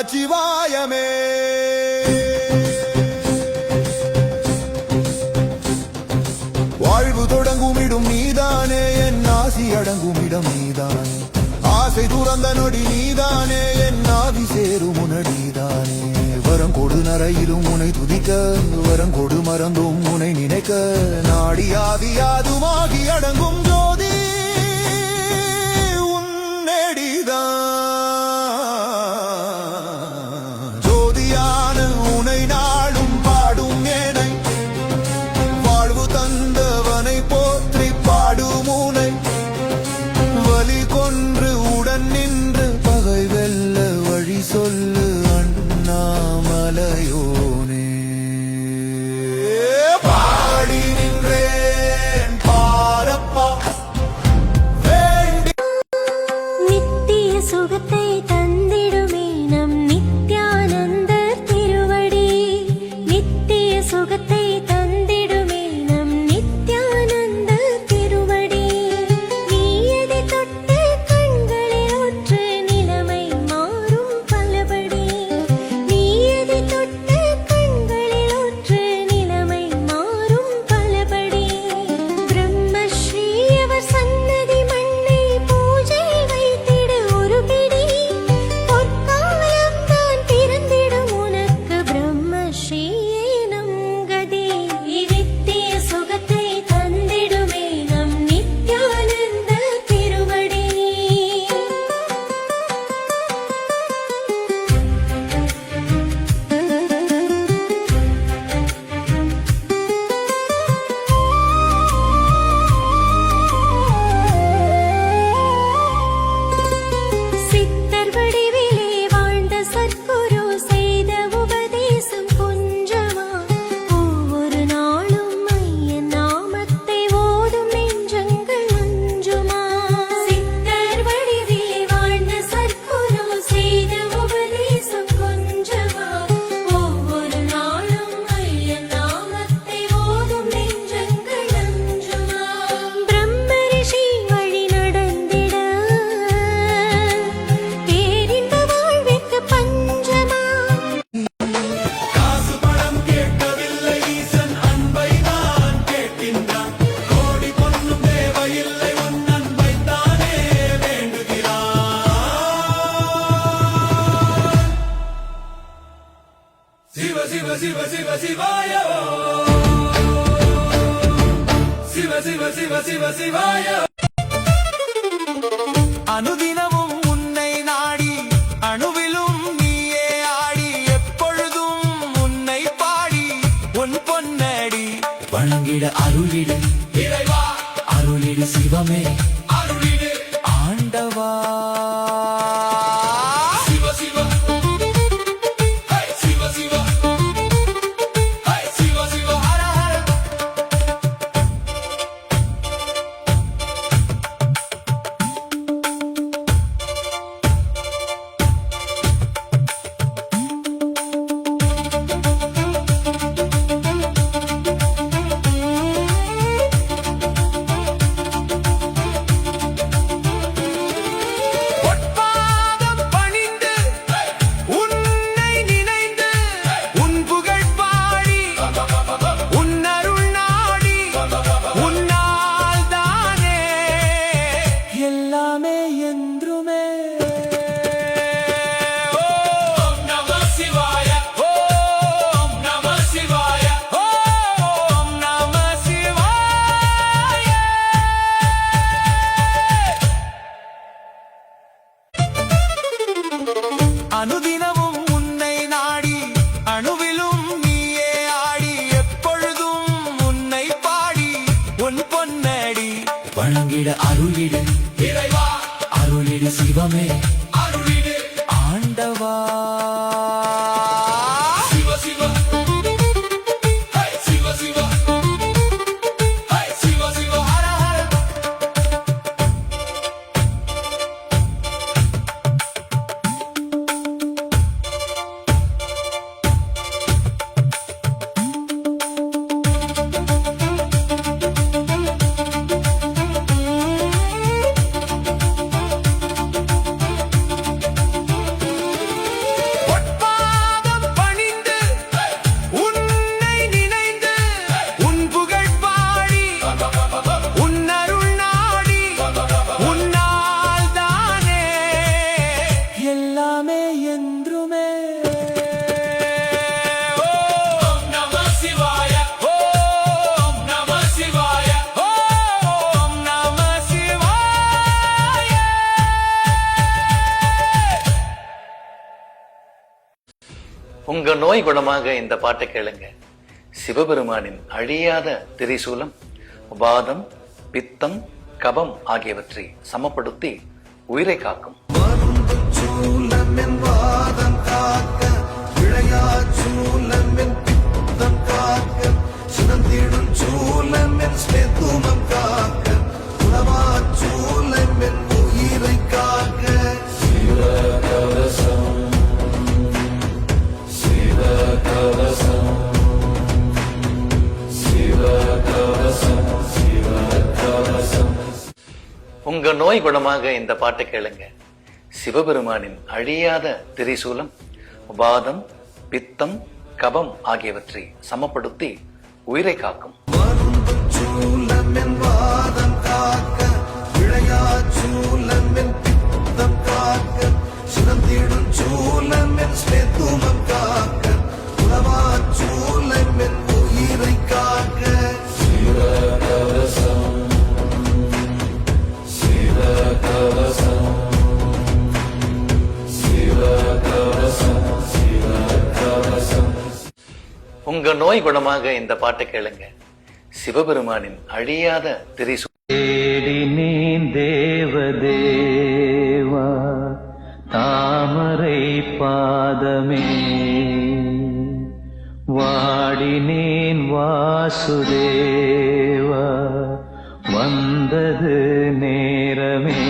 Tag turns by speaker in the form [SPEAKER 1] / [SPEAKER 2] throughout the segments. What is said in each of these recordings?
[SPEAKER 1] நமச்சிவாயமே. வாழ்வு தொடங்குமிடும் நீதானே, என் ஆசி அடங்குமிடம் நீதானே. ஆசை துறந்த நொடி நீதானே, என் ஆவி சேரும் உனடிதானே. வரம் கொடு நரையிலும் உனை துதிக்க, வரம் கொடு மறந்தும் உனை நினைக்க. நாடி ஆதி யாதுமாகி அடங்கும் ஜோதி உன்னடிதான். ஜோதியான உனை நாடும் பாடும் ஏனை, வாழ்வு தந்தவனை போற்றி பாடும் உனை. வலி கொன்று உடன் நின்று பகை வெல்ல வழி சொல்லு அண்ணாமலையோனே. பாடி நின்றேன் பாரப்பா வேண்டி.
[SPEAKER 2] நித்திய சுகத்தை தந்திடுமே நம் நித்யானந்த திருவடி. நித்திய சுகத்தை தந்திடுமே நம் நித்யானந்த திருவடி. நீயதை தொட்டு கண்களில் ஒற்று நிலைமை மாறும் பலபடி. நீயதை தொட்டு கண்களில் ஒற்று நிலைமை மாறும் பலபடி. பிரம்மஸ்ரீ அவர் சன்னதி மண்ணை பூஜை வைத்திடு ஒரு பிடி. பொற்காலம் தான் பிறந்திடும் உனக்கு பிரம்மஸ்ரீயே நம் கதி. நித்திய சுகத்தை தந்திடுமே நம் நித்யானந்த திருவடி. சித்தர் வடிவிலே வாழ்ந்த சத்குரு செய்த உபதேசம் கொஞ்சமா. ஒவ்வொரு நாளும் ஐயன் நாமத்தை ஓதும் நெஞ்சங்கள் அஞ்சுமா. சித்தர் வடிவிலே வாழ்ந்த சத்குரு செய்த உபதேசம் கொஞ்சமா. ஒவ்வொரு நாளும் ஐயன் நாமத்தை ஓதும் நெஞ்சங்கள் அஞ்சுமா. பிரம்ம ரிஷி வழி நடந்திட பேரின்ப வாழ்விற்கு பஞ்சமா.
[SPEAKER 1] காசு பணம் கேட்கவில்லை, ஈசன் அன்பை தான் கேட்கின்றான். கோடி பொன்னும் தேவையில்லை, உன் அன்பை தானே வேண்டுகிறான். சிவ சிவ சிவ சிவ சிவாய ஓம். சிவ சிவ சிவ சிவ சிவாய. அனுதினமும் உன்னை நாடி, அணுவிலும் நீயே ஆடி. எப்பொழுதும் உன்னை பாடி, உன் பொன்னடி வணங்கிட அருளிடு இறைவா. அருளிடு சிவமே, அருளிடு ஆண்டவா. Shiva Shiva high Shiva Shiva high Shiva Shiva Hara Hara. பொற்பாதம் பணிந்து, உன்னை நினைந்து, உன் புகழ் பாடி, உன் அருள் நாடி. உன்னால் தானே எல்லாமே என்றுமே. ஓம் நம சிவாய, ஓம் நம சிவாய, ஓம் நம சிவாய. அனுதினமும் உன்னை நாடி, அணுவிலும் நீயே ஆடி. எப்பொழுதும் உன்னை பாடி, உன் பொன்னடி வணங்கிட அருளிடு இறைவா. அருளிடு சிவமே, அருளிடு ஆண்டவா. Shiva Shiva high Shiva Shiva high Shiva Shiva Hara Hara.
[SPEAKER 3] நோய் குணமாக இந்த பாட்டை கேளுங்க. சிவபெருமானின் அழியாத திரிசூலம் வாதம், பித்தம், கபம் ஆகியவற்றை சமப்படுத்தி உயிரை காக்கும். உங்க நோய் குணமாக இந்த பாட்டை கேளுங்க. சிவபெருமானின் அழியாத திரிசூலம் வாதம், பித்தம், கபம் ஆகியவற்றை சமப்படுத்தி உயிரை காக்கும். உங்க நோய் குணமாக இந்த பாட்டை கேளுங்க. சிவபெருமானின் அழியாத
[SPEAKER 4] தேடினேன் தேவதேவா தாமரை பாதமே, வாடினேன் வாசுதேவா வந்தது நேரமே,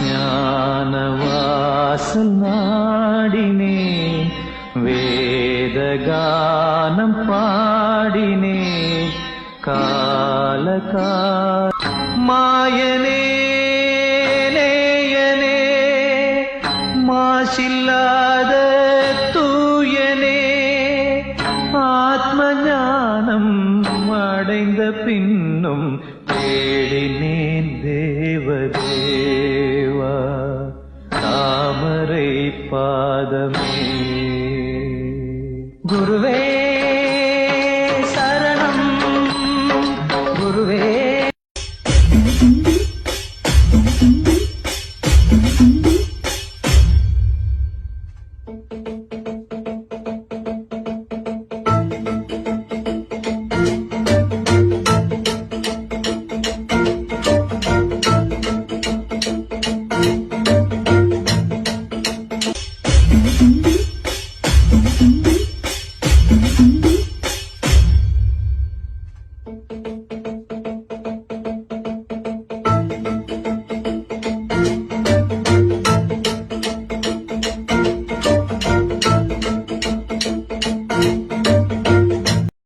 [SPEAKER 4] ஞான வாசல் நாடினேன் வேதகானம் பாடினே, காலகா மாயனே நேயனே மாசில்லாத தூயனே, ஆத்ம ஞானம் அடைந்த பின்னும் தேடினேன் தேவதேவா தாமரை பாதமே. குருவே சரணம், குருவே